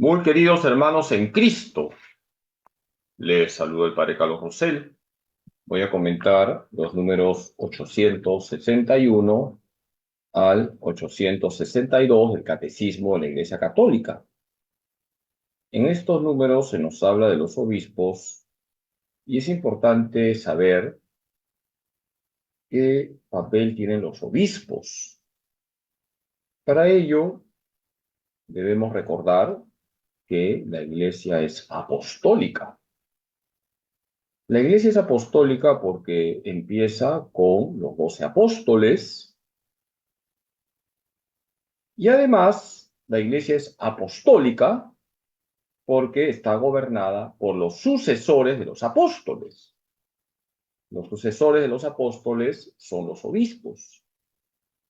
Muy queridos hermanos en Cristo, les saludo el Padre Carlos Rosell. Voy a comentar los números 861 al 862 del Catecismo de la Iglesia Católica. En estos números se nos habla de los obispos y es importante saber qué papel tienen los obispos. Para ello, debemos recordar que la Iglesia es apostólica. La Iglesia es apostólica porque empieza con los 12 apóstoles y además la Iglesia es apostólica porque está gobernada por los sucesores de los apóstoles. Los sucesores de los apóstoles son los obispos,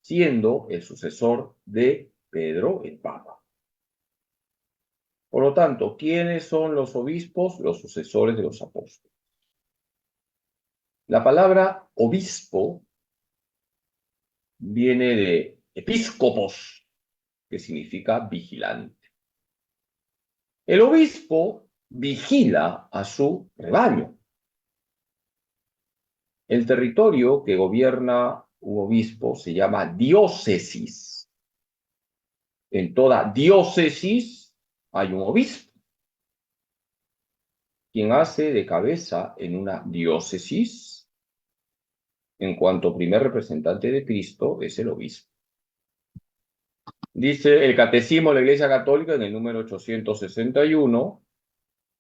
siendo el sucesor de Pedro el Papa. Por lo tanto, ¿quiénes son los obispos? Los sucesores de los apóstoles. La palabra obispo viene de episcopos, que significa vigilante. El obispo vigila a su rebaño. El territorio que gobierna un obispo se llama diócesis. En toda diócesis hay un obispo. Quien hace de cabeza en una diócesis, en cuanto primer representante de Cristo, es el obispo. Dice el Catecismo de la Iglesia Católica en el número 861,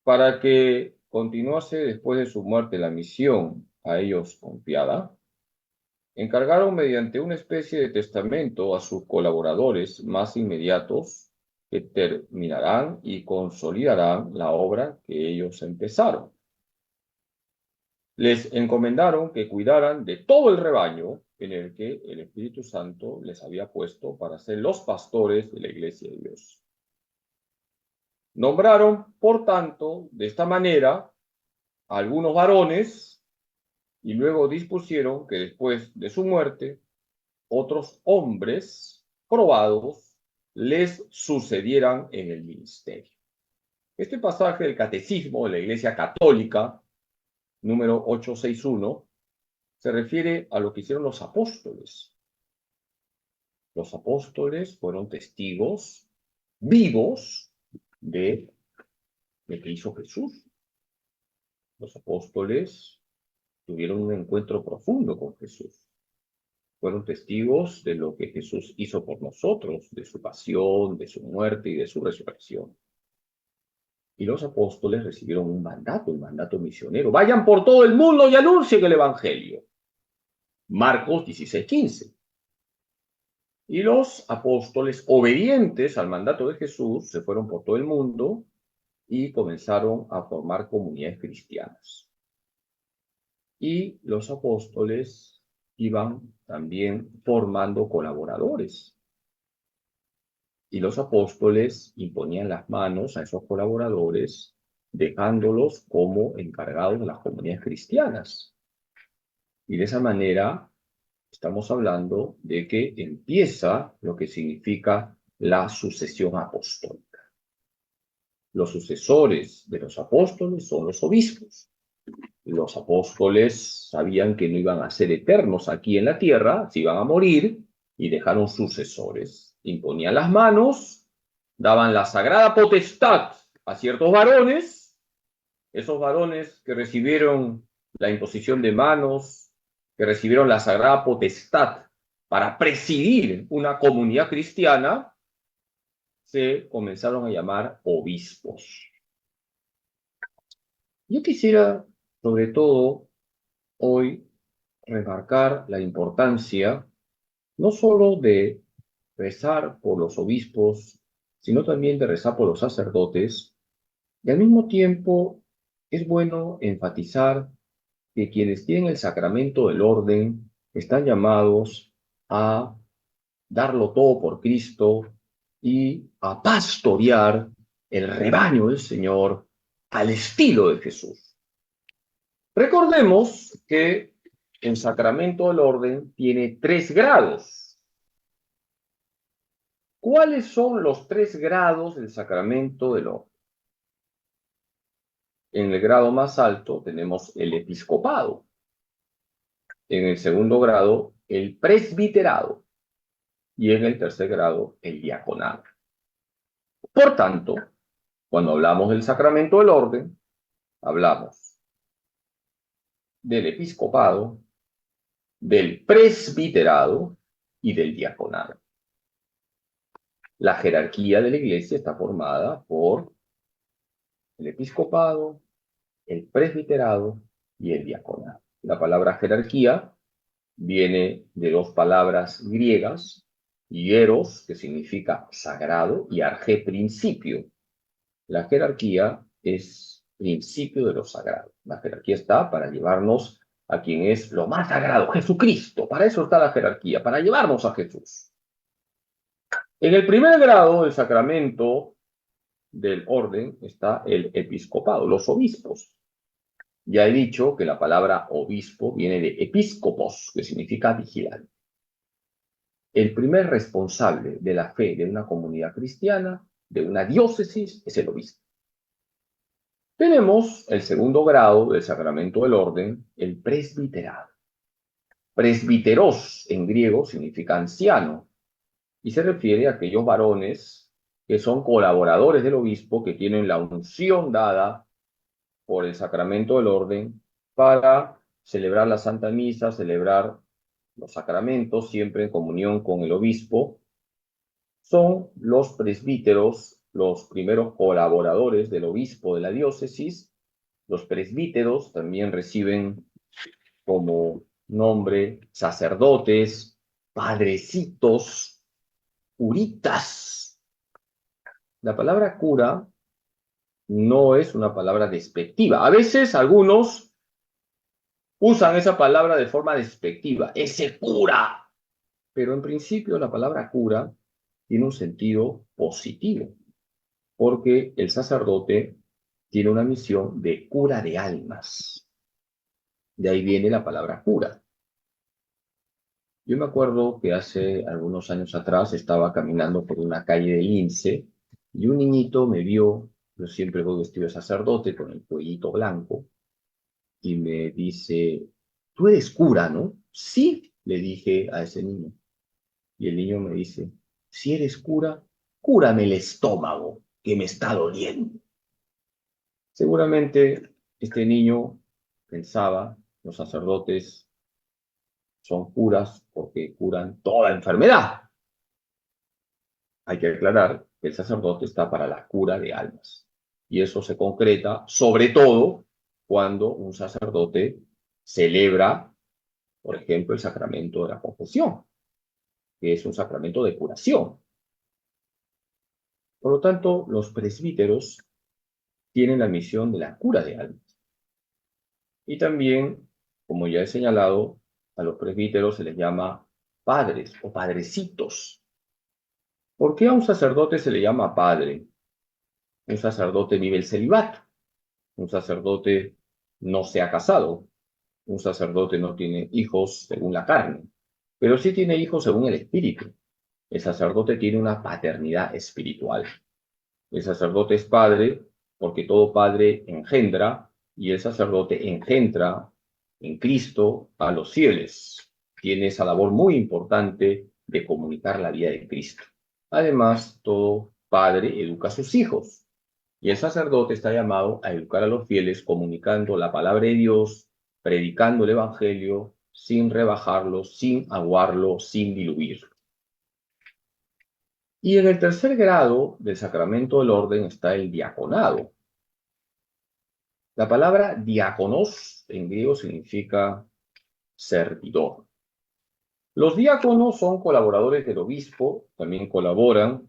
para que continuase después de su muerte la misión a ellos confiada, encargaron mediante una especie de testamento a sus colaboradores más inmediatos que terminarán y consolidarán la obra que ellos empezaron. Les encomendaron que cuidaran de todo el rebaño en el que el Espíritu Santo les había puesto para ser los pastores de la Iglesia de Dios. Nombraron, por tanto, de esta manera a algunos varones y luego dispusieron que después de su muerte otros hombres probados les sucedieran en el ministerio. Este pasaje del Catecismo de la Iglesia Católica, número 861, se refiere a lo que hicieron los apóstoles. Los apóstoles fueron testigos vivos de lo que hizo Jesús. Los apóstoles tuvieron un encuentro profundo con Jesús. Fueron testigos de lo que Jesús hizo por nosotros, de su pasión, de su muerte y de su resurrección. Y los apóstoles recibieron un mandato misionero. Vayan por todo el mundo y anuncien el Evangelio. Marcos 16:15. Y los apóstoles, obedientes al mandato de Jesús, se fueron por todo el mundo y comenzaron a formar comunidades cristianas. Y los apóstoles iban también formando colaboradores. Y los apóstoles imponían las manos a esos colaboradores, dejándolos como encargados de las comunidades cristianas. Y de esa manera estamos hablando de que empieza lo que significa la sucesión apostólica. Los sucesores de los apóstoles son los obispos. Los apóstoles sabían que no iban a ser eternos aquí en la tierra, se iban a morir, y dejaron sucesores. Imponían las manos, daban la sagrada potestad a ciertos varones, esos varones que recibieron la imposición de manos, que recibieron la sagrada potestad para presidir una comunidad cristiana, se comenzaron a llamar obispos. Yo quisiera, sobre todo, hoy remarcar la importancia no solo de rezar por los obispos, sino también de rezar por los sacerdotes, y al mismo tiempo es bueno enfatizar que quienes tienen el sacramento del orden están llamados a darlo todo por Cristo y a pastorear el rebaño del Señor al estilo de Jesús. Recordemos que el sacramento del orden tiene 3 grados. ¿Cuáles son los 3 grados del sacramento del orden? En el grado más alto tenemos el episcopado. En el segundo grado, el presbiterado. Y en el tercer grado, el diaconado. Por tanto, cuando hablamos del sacramento del orden, hablamos del episcopado, del presbiterado y del diaconado. La jerarquía de la iglesia está formada por el episcopado, el presbiterado y el diaconado. La palabra jerarquía viene de 2 palabras griegas, hieros, que significa sagrado, y arge, principio. La jerarquía es principio de lo sagrado. La jerarquía está para llevarnos a quien es lo más sagrado, Jesucristo. Para eso está la jerarquía, para llevarnos a Jesús. En el primer grado del sacramento del orden está el episcopado, los obispos. Ya he dicho que la palabra obispo viene de episcopos, que significa vigilante. El primer responsable de la fe de una comunidad cristiana, de una diócesis, es el obispo. Tenemos el segundo grado del sacramento del orden, el presbiterado. Presbiteros en griego significa anciano y se refiere a aquellos varones que son colaboradores del obispo, que tienen la unción dada por el sacramento del orden para celebrar la Santa Misa, celebrar los sacramentos, siempre en comunión con el obispo. Son los presbíteros, los primeros colaboradores del obispo de la diócesis. Los presbíteros también reciben como nombre sacerdotes, padrecitos, curitas. La palabra cura no es una palabra despectiva. A veces algunos usan esa palabra de forma despectiva, ese cura. Pero en principio la palabra cura tiene un sentido positivo, porque el sacerdote tiene una misión de cura de almas. De ahí viene la palabra cura. Yo me acuerdo que hace algunos años atrás estaba caminando por una calle de Lince y un niñito me vio, yo siempre voy vestido de sacerdote con el cuellito blanco, y me dice, tú eres cura, ¿no? Sí, le dije a ese niño. Y el niño me dice, si eres cura, cúrame el estómago, que me está doliendo. Seguramente este niño pensaba, los sacerdotes son curas porque curan toda enfermedad. Hay que aclarar que el sacerdote está para la cura de almas. Y eso se concreta, sobre todo, cuando un sacerdote celebra, por ejemplo, el sacramento de la confesión, que es un sacramento de curación. Por lo tanto, los presbíteros tienen la misión de la cura de almas. Y también, como ya he señalado, a los presbíteros se les llama padres o padrecitos. ¿Por qué a un sacerdote se le llama padre? Un sacerdote vive el celibato. Un sacerdote no se ha casado. Un sacerdote no tiene hijos según la carne, pero sí tiene hijos según el espíritu. El sacerdote tiene una paternidad espiritual. El sacerdote es padre porque todo padre engendra y el sacerdote engendra en Cristo a los fieles. Tiene esa labor muy importante de comunicar la vida de Cristo. Además, todo padre educa a sus hijos y el sacerdote está llamado a educar a los fieles comunicando la palabra de Dios, predicando el evangelio sin rebajarlo, sin aguarlo, sin diluirlo. Y en el tercer grado del sacramento del orden está el diaconado. La palabra diáconos en griego significa servidor. Los diáconos son colaboradores del obispo, también colaboran, en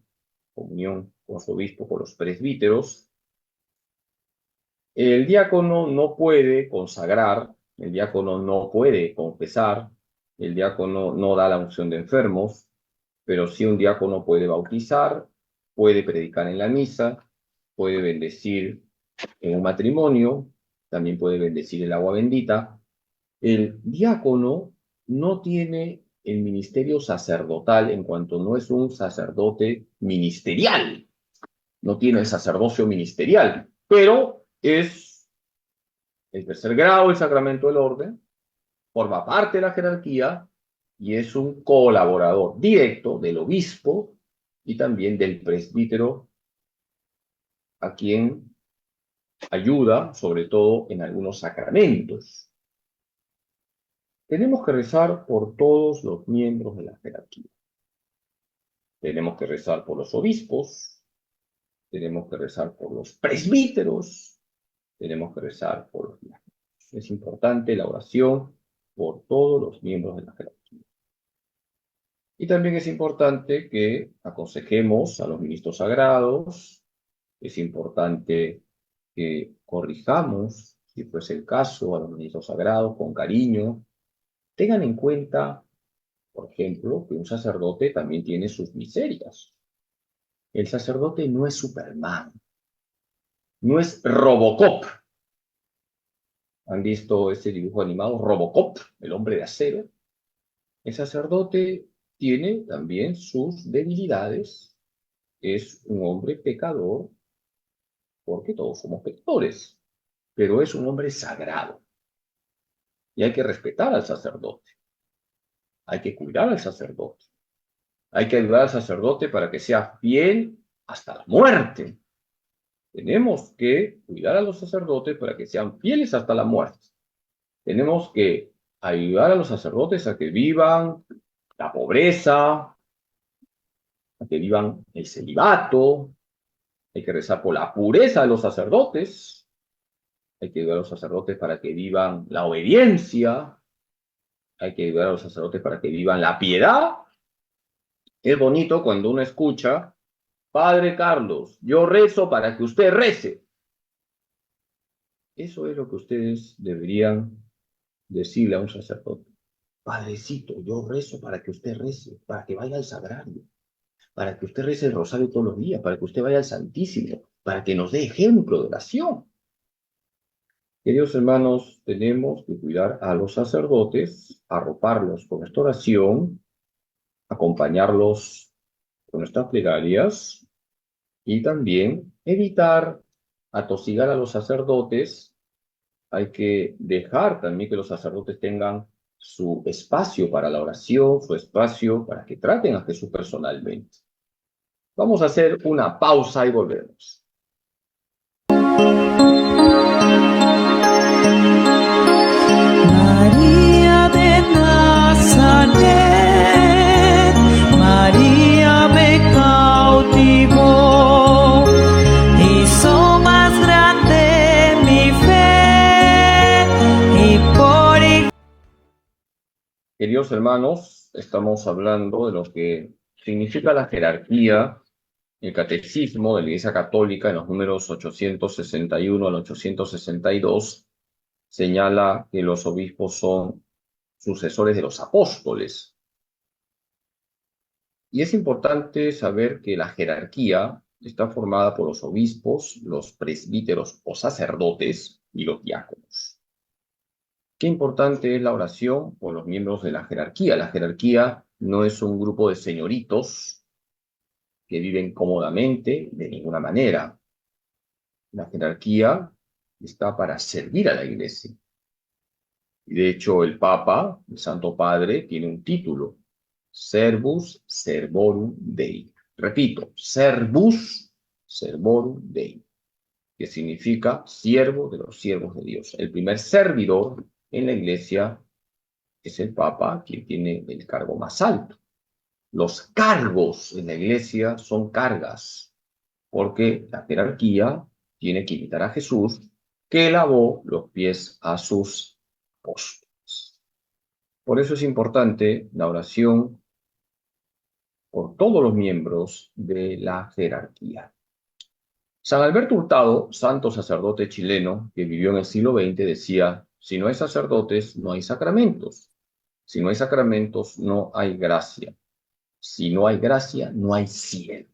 comunión con su obispo, con los presbíteros. El diácono no puede consagrar, el diácono no puede confesar, el diácono no da la unción de enfermos, pero sí un diácono puede bautizar, puede predicar en la misa, puede bendecir en un matrimonio, también puede bendecir el agua bendita. El diácono no tiene el ministerio sacerdotal en cuanto no es un sacerdote ministerial. No tiene el sacerdocio ministerial, pero es el tercer grado del sacramento del orden, forma parte de la jerarquía y es un colaborador directo del obispo y también del presbítero, a quien ayuda, sobre todo en algunos sacramentos. Tenemos que rezar por todos los miembros de la jerarquía. Tenemos que rezar por los obispos, tenemos que rezar por los presbíteros, tenemos que rezar por los diáconos. Es importante la oración por todos los miembros de la jerarquía. Y también es importante que aconsejemos a los ministros sagrados, es importante que corrijamos, si fuese el caso, a los ministros sagrados con cariño. Tengan en cuenta, por ejemplo, que un sacerdote también tiene sus miserias. El sacerdote no es Superman, no es Robocop. ¿Han visto ese dibujo animado, Robocop, el hombre de acero? El sacerdote tiene también sus debilidades, es un hombre pecador, porque todos somos pecadores, pero es un hombre sagrado. Y hay que respetar al sacerdote, hay que cuidar al sacerdote, hay que ayudar al sacerdote para que sea fiel hasta la muerte. Tenemos que cuidar a los sacerdotes para que sean fieles hasta la muerte. Tenemos que ayudar a los sacerdotes a que vivan la pobreza, a que vivan el celibato. Hay que rezar por la pureza de los sacerdotes. Hay que ayudar a los sacerdotes para que vivan la obediencia. Hay que ayudar a los sacerdotes para que vivan la piedad. Es bonito cuando uno escucha, Padre Carlos, yo rezo para que usted rece. Eso es lo que ustedes deberían decirle a un sacerdote. Padrecito, yo rezo para que usted rece, para que vaya al sagrario, para que usted rece el rosario todos los días, para que usted vaya al Santísimo, para que nos dé ejemplo de oración. Queridos hermanos, tenemos que cuidar a los sacerdotes, arroparlos con nuestra oración, acompañarlos con nuestras plegarias y también evitar atosigar a los sacerdotes. Hay que dejar también que los sacerdotes tengan su espacio para la oración, su espacio para que traten a Jesús personalmente. Vamos a hacer una pausa y volvemos. María de Nazaret, María me cautivó, hizo más grande mi fe y por... Queridos hermanos, estamos hablando de lo que significa la jerarquía. El catecismo de la Iglesia Católica, en los números 861 al 862, señala que los obispos son sucesores de los apóstoles. Y es importante saber que la jerarquía está formada por los obispos, los presbíteros o sacerdotes y los diáconos. Qué importante es la oración por los miembros de la jerarquía. La jerarquía no es un grupo de señoritos que viven cómodamente de ninguna manera. La jerarquía está para servir a la Iglesia. Y de hecho el Papa, el Santo Padre, tiene un título, Servus Servorum Dei. Repito, Servus Servorum Dei, que significa siervo de los siervos de Dios. El primer servidor en la Iglesia es el Papa, quien tiene el cargo más alto. Los cargos en la Iglesia son cargas, porque la jerarquía tiene que imitar a Jesús, que lavó los pies a sus apóstoles. Por eso es importante la oración por todos los miembros de la jerarquía. San Alberto Hurtado, santo sacerdote chileno que vivió en el siglo XX, decía, si no hay sacerdotes, no hay sacramentos. Si no hay sacramentos, no hay gracia. Si no hay gracia, no hay cielo.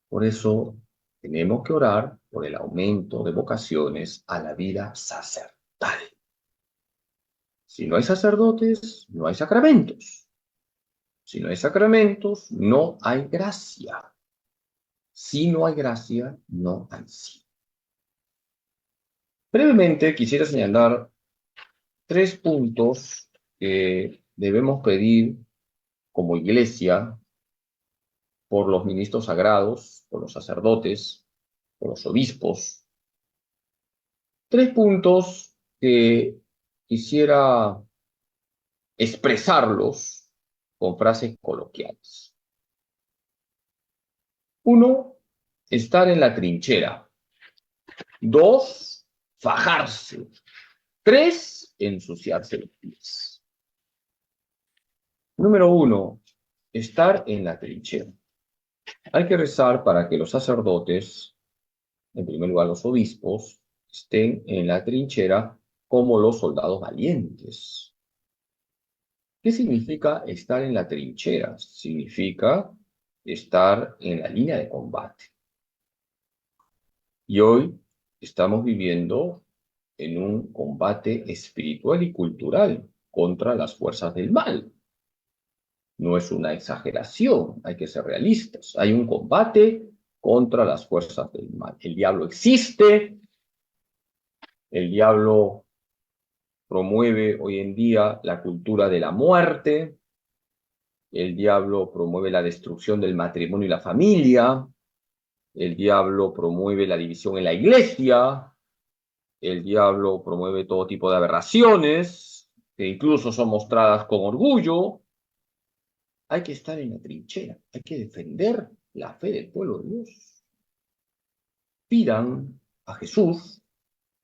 Por eso tenemos que orar por el aumento de vocaciones a la vida sacerdotal. Si no hay sacerdotes, no hay sacramentos. Si no hay sacramentos, no hay gracia. Si no hay gracia, no hay sí. Brevemente quisiera señalar 3 puntos que debemos pedir como iglesia por los ministros sagrados, por los sacerdotes, por los obispos. 3 puntos que quisiera expresarlos con frases coloquiales. 1, estar en la trinchera. 2, fajarse. 3, ensuciarse los pies. Número 1, estar en la trinchera. Hay que rezar para que los sacerdotes, en primer lugar los obispos, estén en la trinchera como los soldados valientes. ¿Qué significa estar en la trinchera? Significa estar en la línea de combate. Y hoy estamos viviendo en un combate espiritual y cultural contra las fuerzas del mal. No es una exageración, hay que ser realistas. Hay un combate contra las fuerzas del mal. El diablo existe, el diablo promueve hoy en día la cultura de la muerte, el diablo promueve la destrucción del matrimonio y la familia, el diablo promueve la división en la iglesia, el diablo promueve todo tipo de aberraciones, que incluso son mostradas con orgullo. Hay que estar en la trinchera, hay que defender la fe del pueblo de Dios. Pidan a Jesús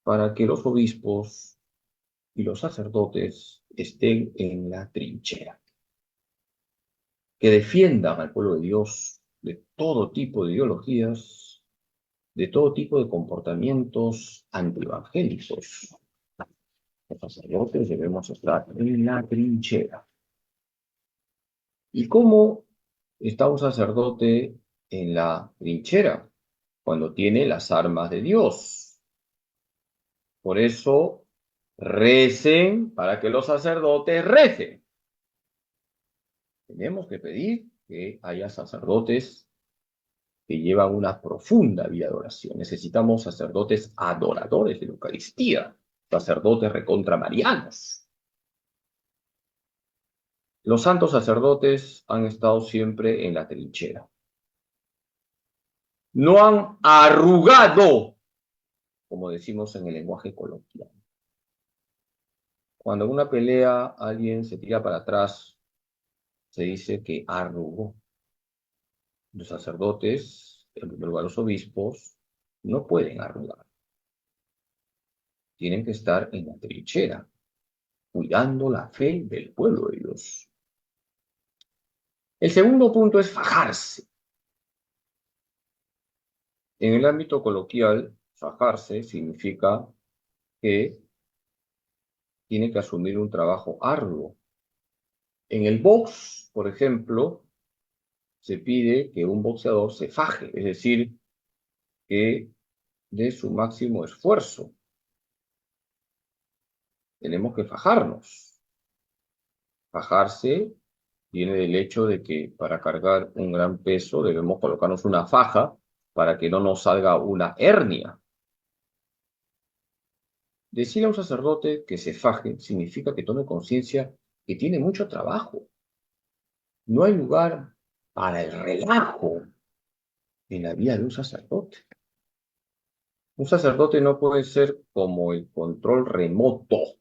para que los obispos y los sacerdotes estén en la trinchera. Que defiendan al pueblo de Dios de todo tipo de ideologías, de todo tipo de comportamientos antievangélicos. Los sacerdotes debemos estar en la trinchera. ¿Y cómo está un sacerdote en la trinchera? Cuando tiene las armas de Dios. Por eso, recen para que los sacerdotes recen. Tenemos que pedir que haya sacerdotes que llevan una profunda vida de oración. Necesitamos sacerdotes adoradores de la Eucaristía, sacerdotes recontramarianos. Los santos sacerdotes han estado siempre en la trinchera. No han arrugado, como decimos en el lenguaje coloquial. Cuando en una pelea alguien se tira para atrás, se dice que arrugó. Los sacerdotes, en primer lugar los obispos, no pueden arrugar. Tienen que estar en la trinchera, cuidando la fe del pueblo de Dios. El segundo punto es fajarse. En el ámbito coloquial, fajarse significa que tiene que asumir un trabajo arduo. En el box, por ejemplo, se pide que un boxeador se faje, es decir, que dé su máximo esfuerzo. Tenemos que fajarnos. Fajarse viene del hecho de que para cargar un gran peso debemos colocarnos una faja para que no nos salga una hernia. Decirle a un sacerdote que se faje significa que tome conciencia que tiene mucho trabajo. No hay lugar para el relajo en la vida de un sacerdote. Un sacerdote no puede ser como el control remoto.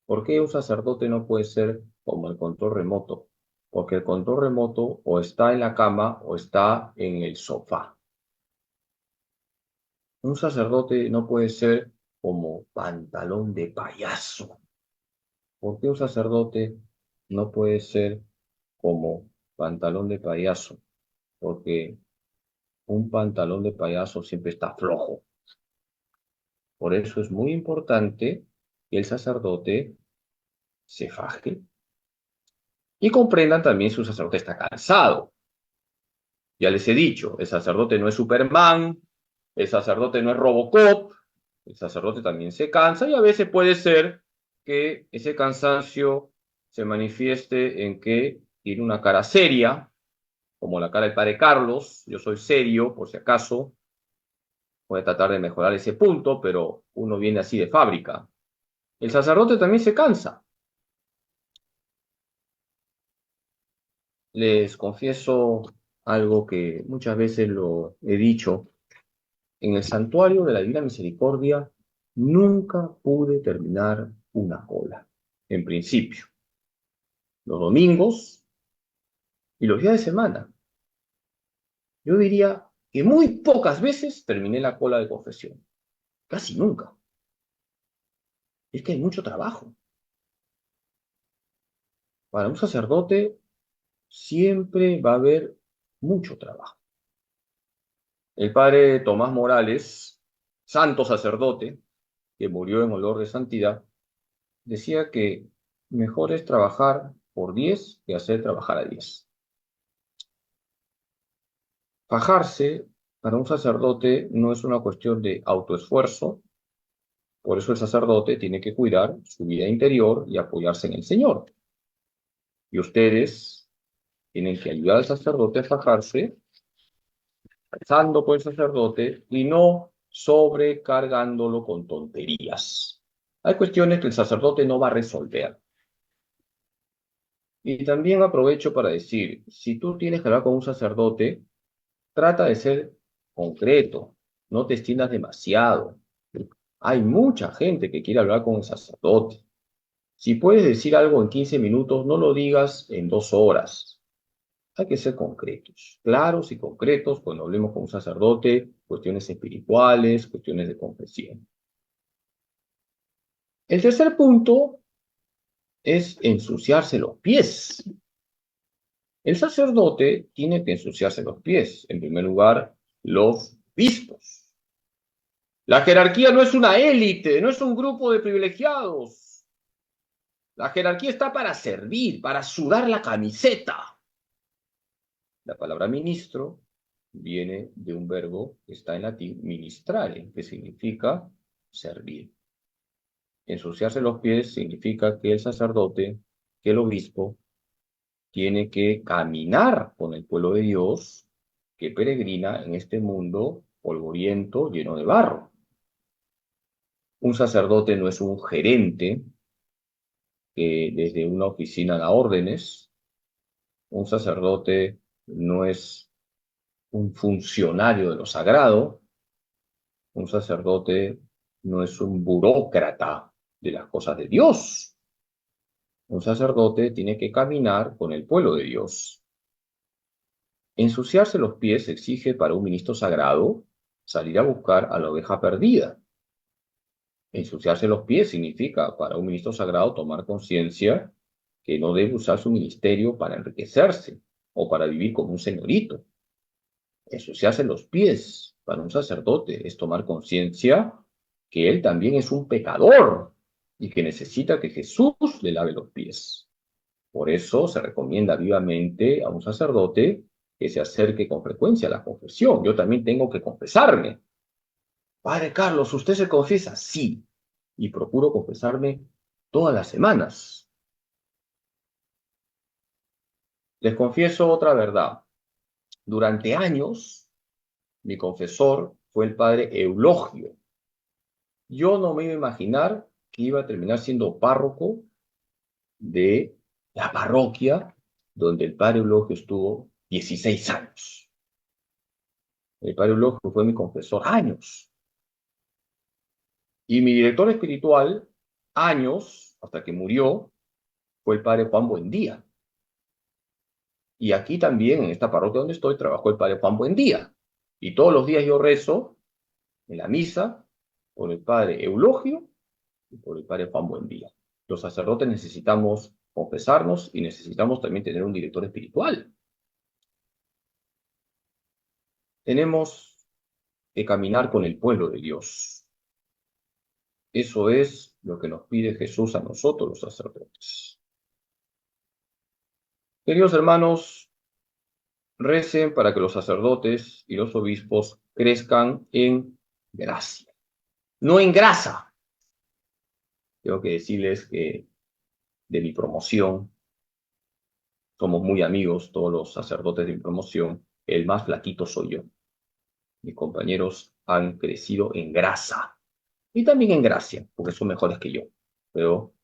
¿Por qué un sacerdote no puede ser como el control remoto? Porque el control remoto o está en la cama o está en el sofá. Un sacerdote no puede ser como pantalón de payaso. ¿Por qué un sacerdote no puede ser como pantalón de payaso? Porque un pantalón de payaso siempre está flojo. Por eso es muy importante que el sacerdote se faje. Y comprendan también si un sacerdote está cansado. Ya les he dicho, el sacerdote no es Superman, el sacerdote no es Robocop, el sacerdote también se cansa y a veces puede ser que ese cansancio se manifieste en que tiene una cara seria, como la cara del padre Carlos. Yo soy serio, por si acaso. Voy a tratar de mejorar ese punto, pero uno viene así de fábrica. El sacerdote también se cansa. Les confieso algo que muchas veces lo he dicho. En el santuario de la Divina Misericordia nunca pude terminar una cola, en principio. Los domingos y los días de semana. Yo diría que muy pocas veces terminé la cola de confesión. Casi nunca. Es que hay mucho trabajo. Para un sacerdote siempre va a haber mucho trabajo. El padre Tomás Morales, santo sacerdote, que murió en olor de santidad, decía que mejor es trabajar por 10 que hacer trabajar a 10. Fajarse para un sacerdote no es una cuestión de autoesfuerzo, por eso el sacerdote tiene que cuidar su vida interior y apoyarse en el Señor. Y ustedes tienen que ayudar al sacerdote a fajarse, rezando por el sacerdote y no sobrecargándolo con tonterías. Hay cuestiones que el sacerdote no va a resolver. Y también aprovecho para decir, si tú tienes que hablar con un sacerdote, trata de ser concreto, no te extiendas demasiado. Hay mucha gente que quiere hablar con el sacerdote. Si puedes decir algo en 15 minutos, no lo digas en 2 horas. Hay que ser concretos, claros y concretos cuando hablemos con un sacerdote, cuestiones espirituales, cuestiones de confesión. El tercer punto es ensuciarse los pies. El sacerdote tiene que ensuciarse los pies. En primer lugar, los obispos. La jerarquía no es una élite, no es un grupo de privilegiados. La jerarquía está para servir, para sudar la camiseta. La palabra ministro viene de un verbo que está en latín, ministrare, que significa servir. Ensuciarse los pies significa que el sacerdote, que el obispo, tiene que caminar con el pueblo de Dios que peregrina en este mundo polvoriento, lleno de barro. Un sacerdote no es un gerente que desde una oficina da órdenes. Un sacerdote no es un funcionario de lo sagrado. Un sacerdote no es un burócrata de las cosas de Dios. Un sacerdote tiene que caminar con el pueblo de Dios. Ensuciarse los pies exige para un ministro sagrado salir a buscar a la oveja perdida. Ensuciarse los pies significa para un ministro sagrado tomar conciencia que no debe usar su ministerio para enriquecerse o para vivir como un señorito. Ensuciarse los pies para un sacerdote es tomar conciencia que él también es un pecador y que necesita que Jesús le lave los pies. Por eso se recomienda vivamente a un sacerdote que se acerque con frecuencia a la confesión. Yo también tengo que confesarme. Padre Carlos, ¿usted se confiesa? Sí. Y procuro confesarme todas las semanas. Les confieso otra verdad. Durante años, mi confesor fue el padre Eulogio. Yo no me iba a imaginar que iba a terminar siendo párroco de la parroquia donde el padre Eulogio estuvo 16 años. El padre Eulogio fue mi confesor años. Y mi director espiritual, años, hasta que murió, fue el padre Juan Buendía. Y aquí también, en esta parroquia donde estoy, trabajó el padre Juan Buendía. Y todos los días yo rezo en la misa por el padre Eulogio y por el padre Juan Buendía. Los sacerdotes necesitamos confesarnos y necesitamos también tener un director espiritual. Tenemos que caminar con el pueblo de Dios. Eso es lo que nos pide Jesús a nosotros, los sacerdotes. Queridos hermanos, recen para que los sacerdotes y los obispos crezcan en gracia, no en grasa. tengo que decirles que de mi promoción, somos muy amigos todos los sacerdotes de mi promoción, el más flaquito soy yo. Mis compañeros han crecido en grasa y también en gracia, porque son mejores que yo, pero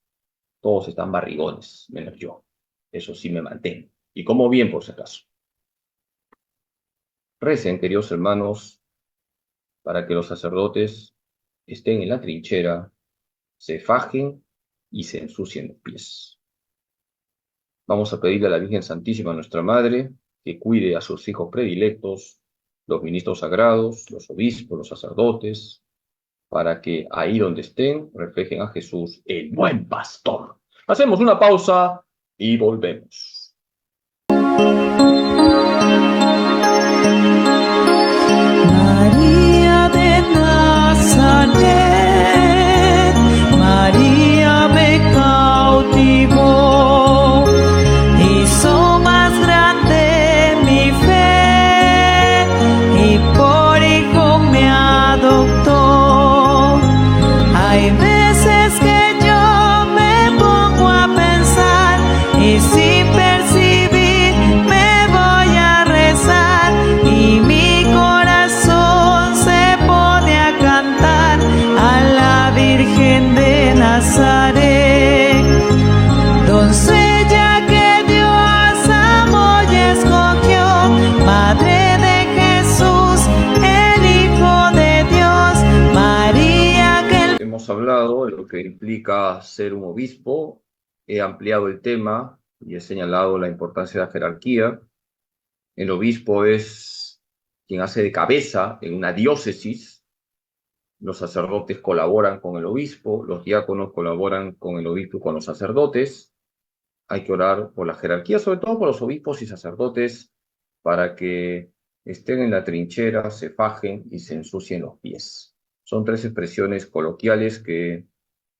todos están barrigones, menos yo. Eso sí me mantengo. Y como bien, por si acaso. Recen, queridos hermanos, para que los sacerdotes estén en la trinchera, se fajen y se ensucien los pies. Vamos a pedirle a la Virgen Santísima, nuestra Madre, que cuide a sus hijos predilectos, los ministros sagrados, los obispos, los sacerdotes, para que ahí donde estén reflejen a Jesús, el buen pastor. Hacemos una pausa y volvemos. María de Nazaret, María me cautivó, hizo más grande mi fe y por hijo me adoptó. Hay veces que yo me pongo a pensar y sin percibir me voy a rezar y mi corazón se pone a cantar a la Virgen de Nazaret, doncella que Dios amó y escogió, Madre de Jesús, el Hijo de Dios, María que... Hemos hablado de lo que implica ser un obispo, he ampliado el tema y he señalado la importancia de la jerarquía. El obispo es quien hace de cabeza en una diócesis. Los sacerdotes colaboran con el obispo, los diáconos colaboran con el obispo y con los sacerdotes. Hay que orar por la jerarquía, sobre todo por los obispos y sacerdotes, para que estén en la trinchera, se fajen y se ensucien los pies. Son tres expresiones coloquiales que he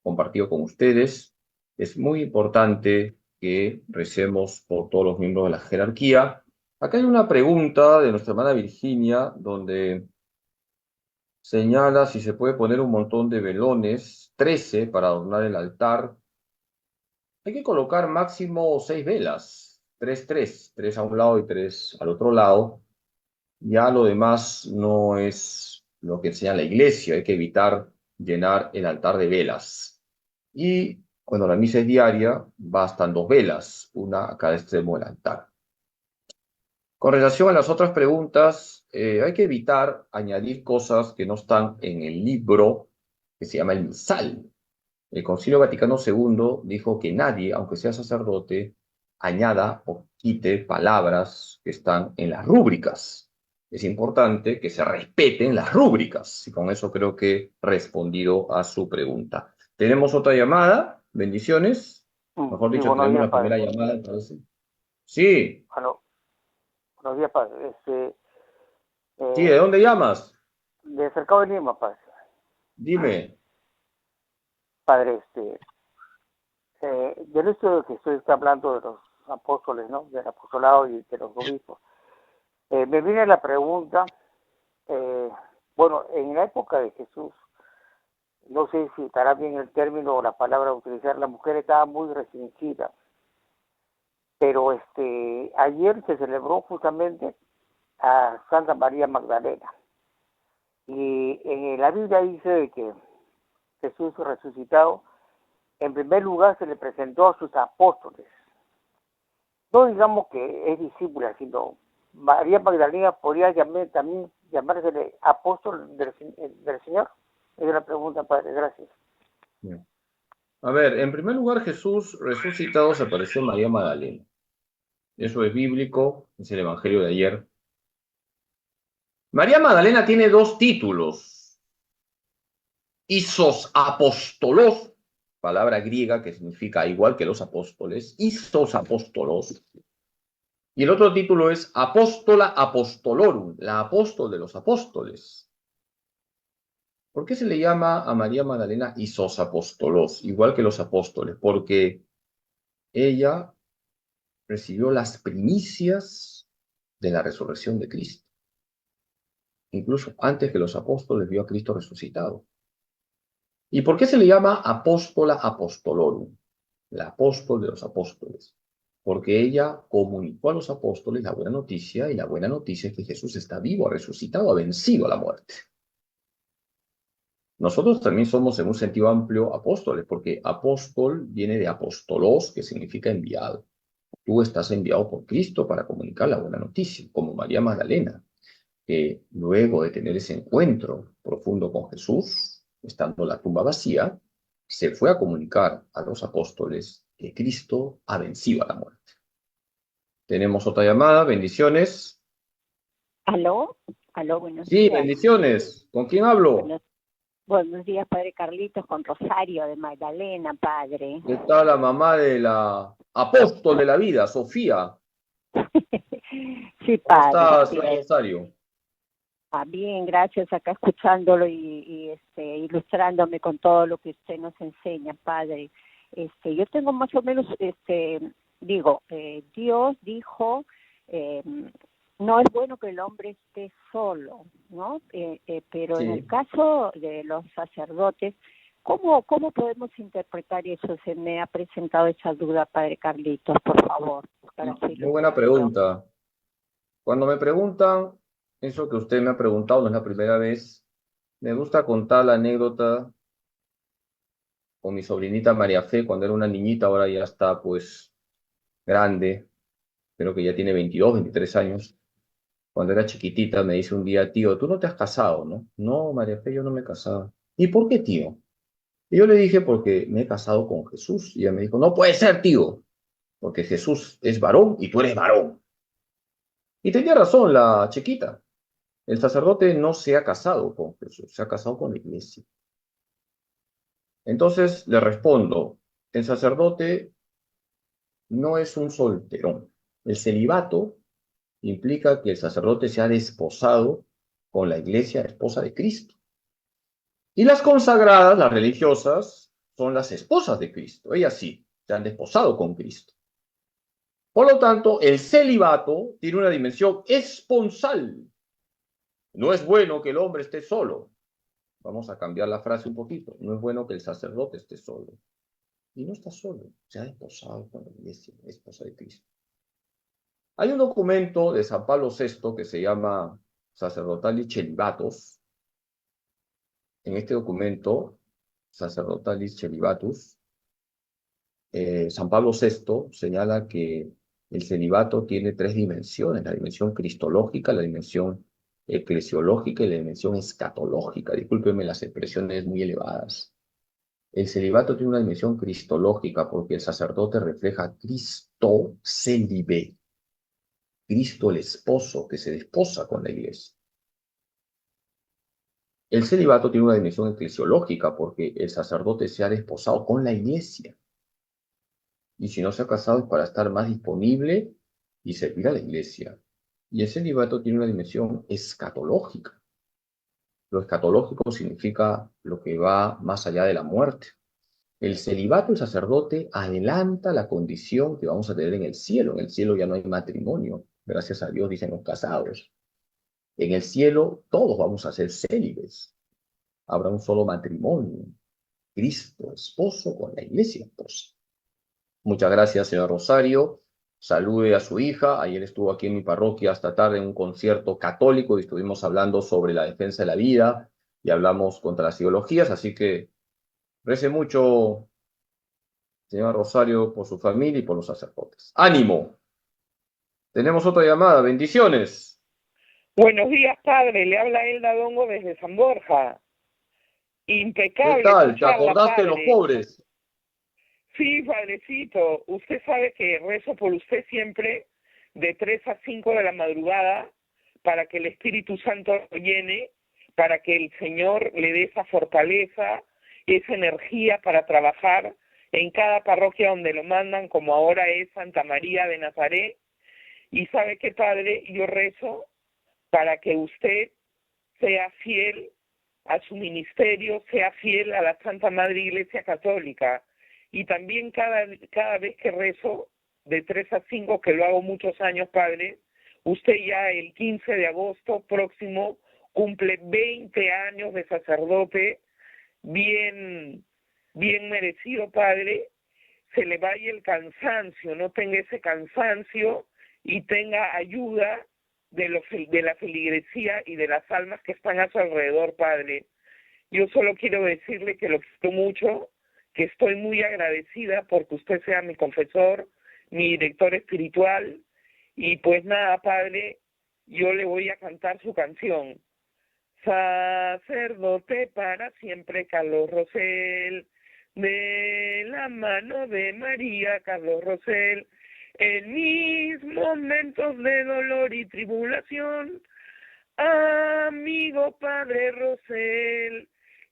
compartido con ustedes. Es muy importante que recemos por todos los miembros de la jerarquía. Acá hay una pregunta de nuestra hermana Virginia, donde señala si se puede poner un montón de velones, 13, para adornar el altar. Hay que colocar máximo 6 velas, 3 a un lado y 3 al otro lado. Ya lo demás no es lo que enseña la iglesia, hay que evitar llenar el altar de velas. Y cuando la misa es diaria, bastan 2 velas, una a cada extremo del altar. Con relación a las otras preguntas, hay que evitar añadir cosas que no están en el libro que se llama el misal. El Concilio Vaticano II dijo que nadie, aunque sea sacerdote, añada o quite palabras que están en las rúbricas. Es importante que se respeten las rúbricas. Y con eso creo que he respondido a su pregunta. Tenemos otra llamada. Bendiciones. Mejor Sí, dicho, buenos tenemos días, la primera padre. llamada, parece. Sí, Aló, buenos días, padre. sí, ¿de dónde llamas? De Cercado de Lima, padre. Dime. Padre, del hecho de que usted está hablando de los apóstoles, ¿no? Del apostolado y de los obispos. Me viene la pregunta, bueno, en la época de Jesús, no sé si estará bien el término o la palabra a utilizar, la mujer estaba muy restringida. Pero ayer se celebró justamente a Santa María Magdalena. Y en la Biblia dice de que Jesús resucitado, en primer lugar se le presentó a sus apóstoles. No digamos que es discípula, sino María Magdalena podría también llamársele apóstol del Señor. Esa es la pregunta, Padre. Gracias. Bien. A ver, en primer lugar, Jesús resucitado se apareció a María Magdalena. Eso es bíblico, es el Evangelio de ayer. María Magdalena tiene 2 títulos. Isos apostolos, palabra griega que significa igual que los apóstoles, Isos apostolos. Y el otro título es Apóstola Apostolorum, la apóstol de los apóstoles. ¿Por qué se le llama a María Magdalena Isos apostolos, igual que los apóstoles? Porque ella recibió las primicias de la resurrección de Cristo. Incluso antes que los apóstoles vio a Cristo resucitado. ¿Y por qué se le llama apóstola apostolorum? La apóstol de los apóstoles. Porque ella comunicó a los apóstoles la buena noticia, y la buena noticia es que Jesús está vivo, ha resucitado, ha vencido a la muerte. Nosotros también somos, en un sentido amplio, apóstoles, porque apóstol viene de apostolos, que significa enviado. Tú estás enviado por Cristo para comunicar la buena noticia, como María Magdalena, que luego de tener ese encuentro profundo con Jesús, estando la tumba vacía, se fue a comunicar a los apóstoles que Cristo ha vencido a la muerte. Tenemos otra llamada, bendiciones. Aló, aló, buenos Sí, días. bendiciones. ¿Con quién hablo? Buenos días, Padre Carlitos, con Rosario de Magdalena, Padre. ¿Qué tal la mamá de la apóstol de la vida, Sofía? Sí, ¿Cómo Padre. está, Sí. señor Rosario? Bien, gracias, acá escuchándolo ilustrándome con todo lo que usted nos enseña, Padre. Yo tengo más o menos, Dios dijo, no es bueno que el hombre esté solo, ¿no? Pero en Sí. el caso de los sacerdotes, ¿cómo podemos interpretar eso? Se me ha presentado esa duda, Padre Carlitos, por favor. Para su Muy buena ilustración. pregunta. Cuando me preguntan eso que usted me ha preguntado, no es la primera vez, me gusta contar la anécdota con mi sobrinita María Fe cuando era una niñita, ahora ya está pues grande, creo que ya tiene 22, 23 años. Cuando era chiquitita me dice un día, tío, tú no te has casado, ¿no? No, María Fe, yo no me he casado. ¿Y por qué, tío? Y yo le dije, porque me he casado con Jesús. Y ella me dijo, no puede ser, tío, porque Jesús es varón y tú eres varón. Y tenía razón la chiquita. El sacerdote no se ha casado con Jesús, se ha casado con la iglesia. Entonces le respondo, el sacerdote no es un solterón. El celibato implica que el sacerdote se ha desposado con la iglesia, esposa de Cristo. Y las consagradas, las religiosas, son las esposas de Cristo. Ellas sí, se han desposado con Cristo. Por lo tanto, el celibato tiene una dimensión esponsal. No es bueno que el hombre esté solo. Vamos a cambiar la frase un poquito. No es bueno que el sacerdote esté solo. Y no está solo, se ha desposado con la iglesia, la esposa de Cristo. Hay un documento de San Pablo VI que se llama Sacerdotalis Celibatus. En este documento, Sacerdotalis Celibatus, San Pablo VI señala que el celibato tiene tres dimensiones: la dimensión cristológica, la dimensión eclesiológica y la dimensión escatológica. Discúlpenme las expresiones muy elevadas. El celibato tiene una dimensión cristológica porque el sacerdote refleja a Cristo célibe, Cristo el esposo que se desposa con la iglesia. El celibato tiene una dimensión eclesiológica porque el sacerdote se ha desposado con la iglesia. Y si no se ha casado es para estar más disponible y servir a la iglesia. Y el celibato tiene una dimensión escatológica. Lo escatológico significa lo que va más allá de la muerte. El celibato del sacerdote adelanta la condición que vamos a tener en el cielo. En el cielo ya no hay matrimonio. Gracias a Dios, dicen los casados. En el cielo todos vamos a ser célibes. Habrá un solo matrimonio. Cristo, esposo, con la iglesia, esposa. Muchas gracias, señor Rosario. Salude a su hija. Ayer estuvo aquí en mi parroquia hasta tarde en un concierto católico y estuvimos hablando sobre la defensa de la vida y hablamos contra las ideologías. Así que rece mucho, señor Rosario, por su familia y por los sacerdotes. ¡Ánimo! Tenemos otra llamada. Bendiciones. Buenos días, padre. Le habla Elda Dongo desde San Borja. ¿Qué Impecable tal? tu ¿Te charla, acordaste de los padre. pobres? Sí, padrecito. Usted sabe que rezo por usted siempre de 3 a 5 de la madrugada para que el Espíritu Santo lo llene, para que el Señor le dé esa fortaleza, esa energía para trabajar en cada parroquia donde lo mandan, como ahora es Santa María de Nazaret. Y sabe que, padre, yo rezo para que usted sea fiel a su ministerio, sea fiel a la Santa Madre Iglesia Católica. Y también cada vez que rezo, de 3 a 5, que lo hago muchos años, padre, usted ya el 15 de agosto próximo cumple 20 años de sacerdote bien merecido, Padre, se le vaya el cansancio, no tenga ese cansancio y tenga ayuda de la feligresía y de las almas que están a su alrededor, Padre. Yo solo quiero decirle que lo quiero mucho, que estoy muy agradecida porque usted sea mi confesor, mi director espiritual, y pues nada, Padre, yo le voy a cantar su canción. Sacerdote para siempre, Carlos Rosell, de la mano de María, Carlos Rosell, en mis momentos de dolor y tribulación, amigo Padre Rosell,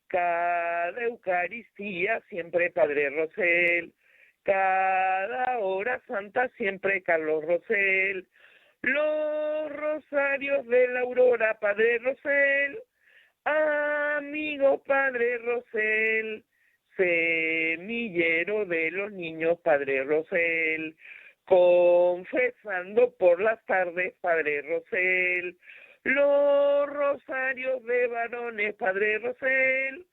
cada Eucaristía siempre Padre Rosell, cada hora santa siempre Carlos Rosell, los rosarios de la aurora Padre Rosell, amigo Padre Rosell, semillero de los niños Padre Rosell, confesando por las tardes Padre Rosell, los rosarios de varones Padre Rosell,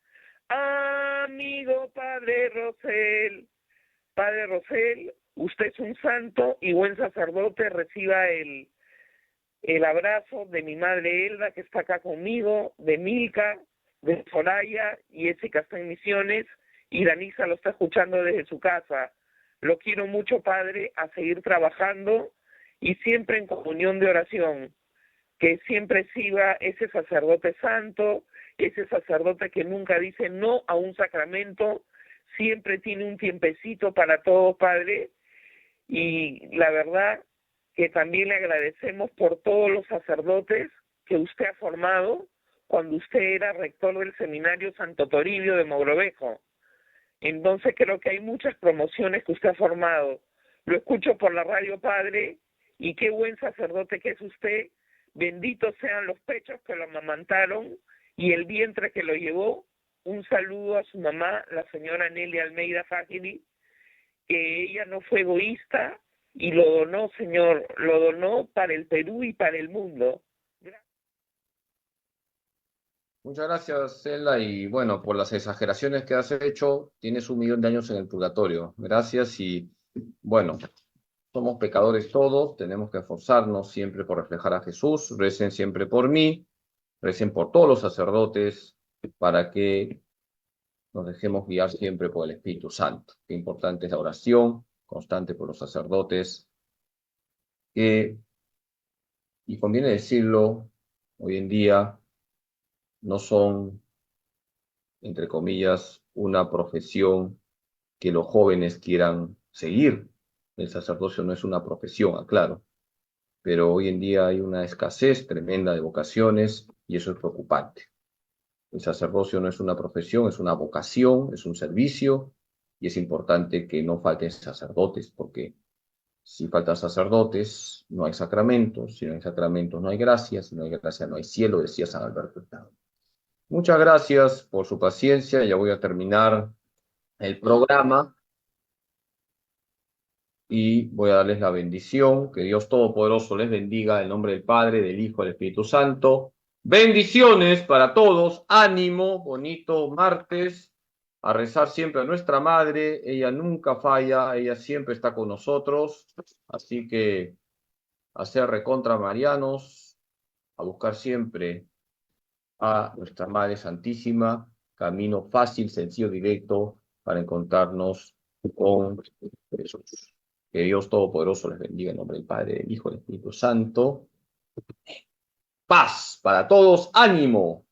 amigo Padre Rosell. Padre Rosell, usted es un santo y buen sacerdote, reciba el abrazo de mi madre Elda, que está acá conmigo, de Milka, de Soraya, y Jessica está en Misiones, y Danisa lo está escuchando desde su casa. Lo quiero mucho, Padre, a seguir trabajando y siempre en comunión de oración. Que siempre siga ese sacerdote santo, ese sacerdote que nunca dice no a un sacramento, siempre tiene un tiempecito para todo, Padre, y la verdad que también le agradecemos por todos los sacerdotes que usted ha formado cuando usted era rector del seminario Santo Toribio de Mogrovejo. Entonces creo que hay muchas promociones que usted ha formado. Lo escucho por la radio, Padre, y qué buen sacerdote que es usted. Benditos sean los pechos que lo amamantaron y el vientre que lo llevó. Un saludo a su mamá, la señora Nelly Almeida Fajiri, que ella no fue egoísta y lo donó, Señor, lo donó para el Perú y para el mundo. Muchas gracias, Zelda, y bueno, por las exageraciones que has hecho, tienes 1.000.000 de años en el purgatorio. Gracias y bueno, somos pecadores todos, tenemos que esforzarnos siempre por reflejar a Jesús, recen siempre por mí, recen por todos los sacerdotes, para que nos dejemos guiar siempre por el Espíritu Santo. Qué importante es la oración constante por los sacerdotes, y conviene decirlo, hoy en día no son, entre comillas, una profesión que los jóvenes quieran seguir. El sacerdocio no es una profesión, aclaro, pero hoy en día hay una escasez tremenda de vocaciones y eso es preocupante. El sacerdocio no es una profesión, es una vocación, es un servicio, y es importante que no falten sacerdotes, porque si faltan sacerdotes, no hay sacramentos, si no hay sacramentos, no hay gracia, si no hay gracia, no hay cielo, decía San Alberto Hurtado. Muchas gracias por su paciencia, ya voy a terminar el programa, y voy a darles la bendición. Que Dios Todopoderoso les bendiga, en el nombre del Padre, del Hijo y del Espíritu Santo. Bendiciones para todos, ánimo, bonito martes, a rezar siempre a nuestra Madre, ella nunca falla, ella siempre está con nosotros, así que a ser recontra marianos, a buscar siempre a nuestra Madre Santísima, camino fácil, sencillo, directo, para encontrarnos con Jesús. Que Dios Todopoderoso les bendiga en nombre del Padre, del Hijo y del Espíritu Santo. Paz para todos, ánimo.